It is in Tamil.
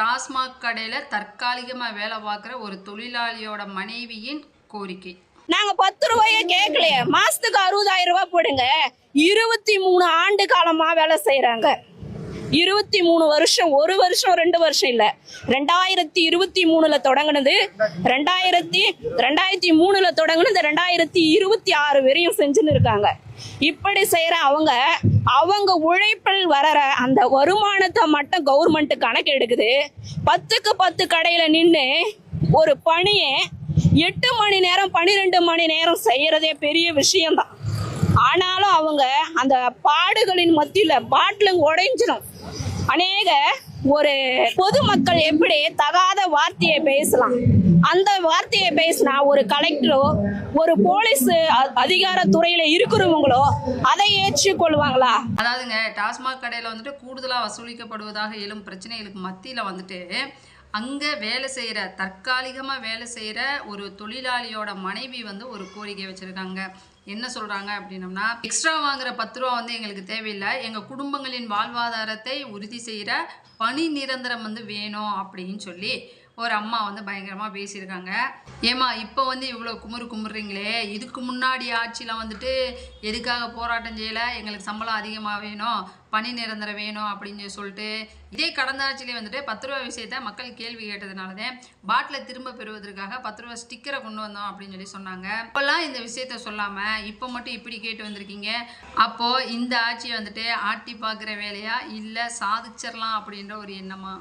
டாஸ்மாக் கடையில் தற்காலிகமாக வேலை பார்க்குற ஒரு தொழிலாளியோட மனைவியின் கோரிக்கை. நாங்க 10 ரூபாயே கேட்கலையே, மாசத்துக்கு 60,000 ரூபாய் போடுங்க. 23 ஆண்டு காலமா வேலை செய்யறாங்க. 23 வருஷம், 1 வருஷம் 2 வருஷம் இல்ல. 2023ல தொடங்கினது, 2003ல தொடங்கினது, 2026 வரையும் செஞ்சுன்னு இருக்காங்க. இப்படி செய்யற அவங்க உழைப்பில் வர அந்த வருமானத்தை மட்டும் கவர்மெண்ட் கணக்கு எடுக்குது. 10க்கு 10 கடையில நின்று ஒரு பணியை 8 மணி நேரம் 12 மணி நேரம் செய்யறதே பெரிய விஷயம்தான். ஆனாலும் அவங்க அந்த பாடுகளின் மத்தியில பாட்டிலும் உடைஞ்சிடும். அநேக ஒரு பொதுமக்கள் எப்படி தகாத வார்த்தையை பேசலாம், அந்த வார்த்தையை பேசினா ஒரு கலெக்டரோ ஒரு போலீஸ் அதிகாரத்துறையில இருக்கிறவங்களோ அதை ஏற்றுக்கொள்வாங்களா? அதாவதுங்க, டாஸ்மாக் கடையில் வந்துட்டு கூடுதலாக வசூலிக்கப்படுவதாக எழும் பிரச்சனைகளுக்கு மத்தியில் வந்துட்டு அங்கே வேலை செய்கிற, தற்காலிகமாக வேலை செய்கிற ஒரு தொழிலாளியோட மனைவி வந்து ஒரு கோரிக்கை வச்சுருக்காங்க. என்ன சொல்கிறாங்க அப்படின்னம்னா, எக்ஸ்ட்ரா வாங்குற 10 ரூபா வந்து எங்களுக்கு தேவையில்லை, எங்கள் குடும்பங்களின் வாழ்வாதாரத்தை உறுதி செய்கிற பணி நிரந்தரம் வந்து வேணும் அப்படின்னு சொல்லி ஒரு அம்மா வந்து பயங்கரமாக பேசியிருக்காங்க. ஏமா இப்போ வந்து இவ்வளோ குமுறுறீங்களே, இதுக்கு முன்னாடி ஆட்சியில் வந்துட்டு எதுக்காக போராட்டம் செய்யலை, எங்களுக்கு சம்பளம் அதிகமாக வேணும், பணி நிரந்தரம் வேணும் அப்படின்னு சொல்லிட்டு இதே கடந்த ஆட்சியிலே வந்துட்டு 10 ரூபா விஷயத்த மக்கள் கேள்வி கேட்டதுனாலதான் பாட்டிலை திரும்ப பெறுவதற்காக 10 ரூபா ஸ்டிக்கரை கொண்டு வந்தோம் அப்படின்னு சொல்லி சொன்னாங்க. இப்போல்லாம் இந்த விஷயத்த சொல்லாமல் இப்போ மட்டும் இப்படி கேட்டு வந்திருக்கீங்க. அப்போது இந்த ஆட்சியை வந்துட்டு ஆட்டி பார்க்குற வேலையா இல்லை சாதிச்சிடலாம் அப்படின்ற ஒரு எண்ணமா?